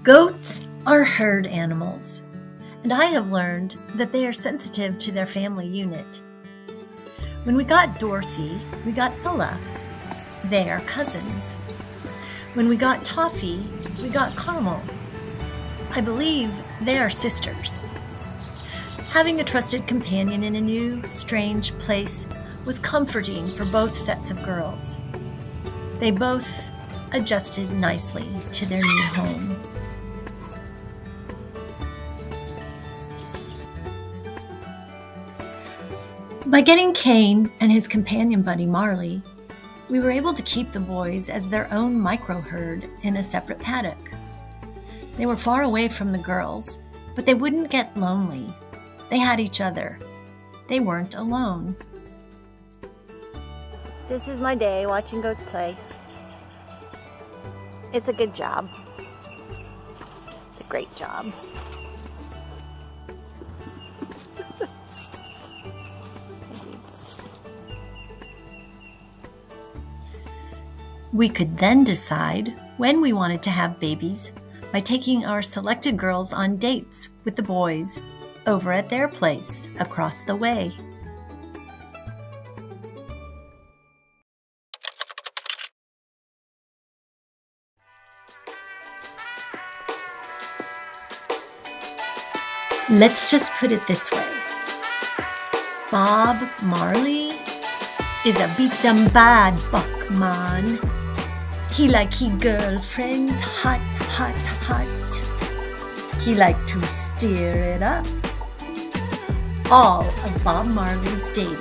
Goats are herd animals, and I have learned that they are sensitive to their family unit. When we got Dorothy, we got Ella. They are cousins. When we got Toffee, we got Caramel. I believe they are sisters. Having a trusted companion in a new, strange place was comforting for both sets of girls. They both adjusted nicely to their new home. By getting Kane and his companion buddy Marley, we were able to keep the boys as their own micro-herd in a separate paddock. They were far away from the girls, but they wouldn't get lonely. They had each other. They weren't alone. This is my day watching goats play. It's a good job. It's a great job. We could then decide when we wanted to have babies by taking our selected girls on dates with the boys over at their place across the way. Let's just put it this way. Bob Marley is a beat them bad buck man. He like he girlfriends hot, hot, hot. He like to steer it up. All of Bob Marley's dating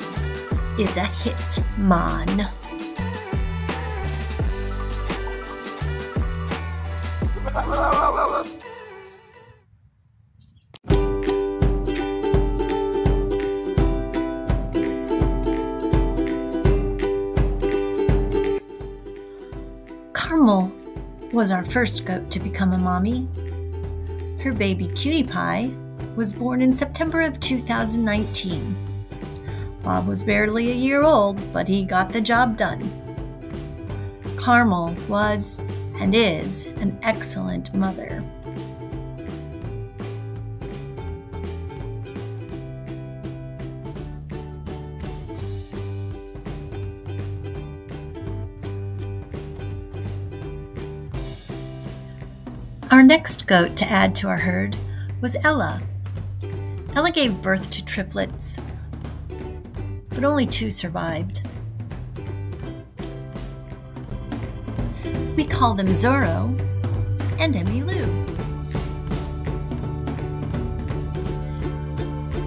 is a hit man. Caramel was our first goat to become a mommy. Her baby Cutie Pie was born in September of 2019. Bob was barely a year old, but he got the job done. Caramel was and is an excellent mother. Our next goat to add to our herd was Ella. Ella gave birth to triplets, but only 2 survived. We call them Zorro and Emmylou.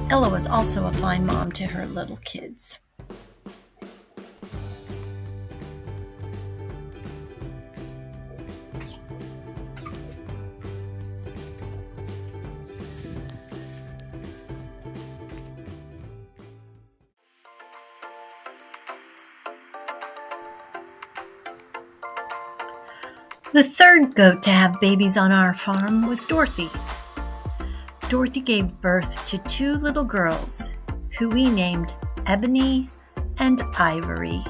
Ella was also a fine mom to her little kids. The third goat to have babies on our farm was Dorothy. Dorothy gave birth to 2 little girls, who we named Ebony and Ivory.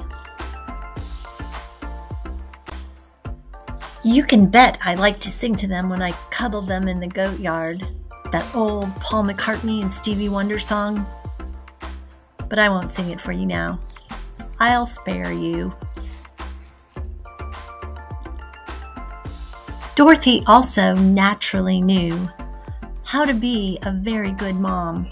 You can bet I like to sing to them when I cuddle them in the goat yard, that old Paul McCartney and Stevie Wonder song. But I won't sing it for you now. I'll spare you. Dorothy also naturally knew how to be a very good mom.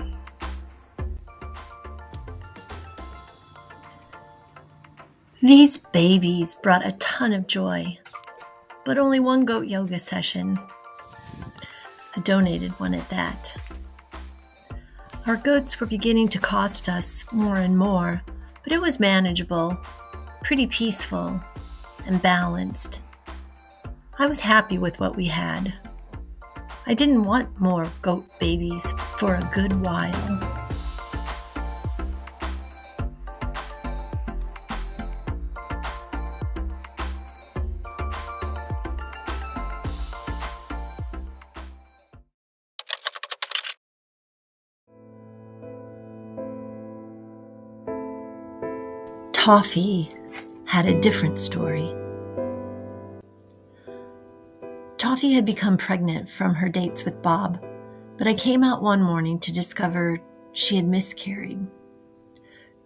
These babies brought a ton of joy, but only 1 goat yoga session, a donated one at that. Our goats were beginning to cost us more and more, but it was manageable, pretty peaceful, and balanced. I was happy with what we had. I didn't want more goat babies for a good while. Toffee had a different story. Toffee had become pregnant from her dates with Bob, but I came out one morning to discover she had miscarried.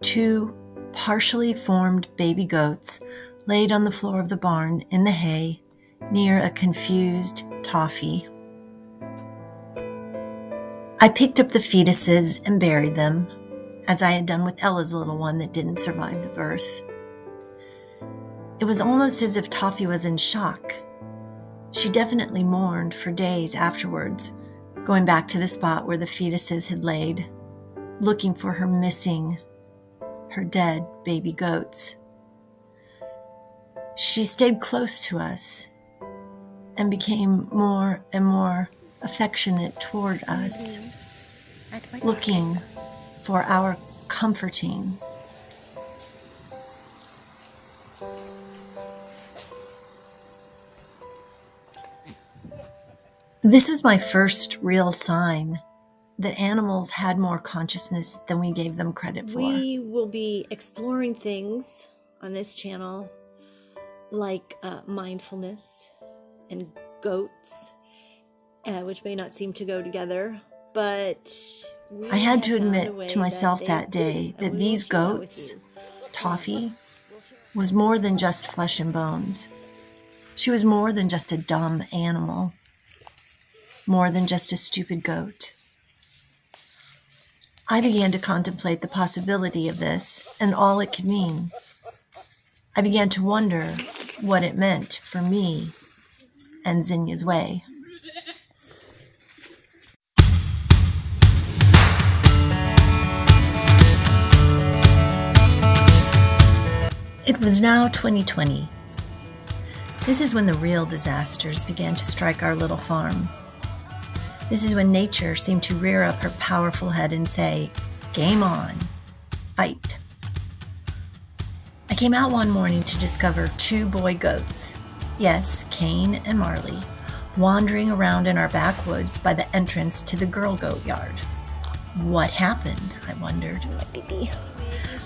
2 partially formed baby goats laid on the floor of the barn in the hay near a confused Toffee. I picked up the fetuses and buried them, as I had done with Ella's little one that didn't survive the birth. It was almost as if Toffee was in shock. She definitely mourned for days afterwards, going back to the spot where the fetuses had laid, looking for her dead baby goats. She stayed close to us and became more and more affectionate toward us, looking for our comforting. This was my first real sign that animals had more consciousness than we gave them credit for. We will be exploring things on this channel like mindfulness and goats, which may not seem to go together, but I had to admit to myself that day that these goats, Toffee, was more than just flesh and bones. She was more than just a dumb animal, more than just a stupid goat. I began to contemplate the possibility of this and all it could mean. I began to wonder what it meant for me and Zinnia's way. It was now 2020. This is when the real disasters began to strike our little farm. This is when nature seemed to rear up her powerful head and say, "Game on, fight." I came out one morning to discover 2 boy goats, yes, Kane and Marley, wandering around in our backwoods by the entrance to the girl goat yard. What happened, I wondered.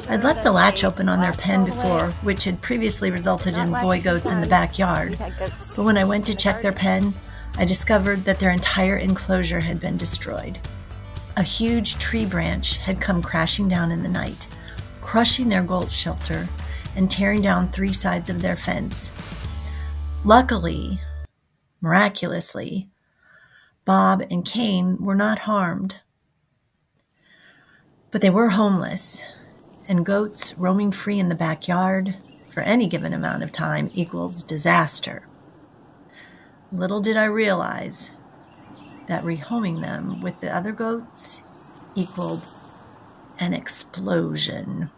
I'd left the latch open on their pen before, which had previously resulted in boy goats in the backyard. But when I went to check their pen, I discovered that their entire enclosure had been destroyed. A huge tree branch had come crashing down in the night, crushing their goat shelter and tearing down 3 sides of their fence. Luckily, miraculously, Bob and Kane were not harmed. But they were homeless, and goats roaming free in the backyard for any given amount of time equals disaster. Little did I realize that rehoming them with the other goats equaled an explosion.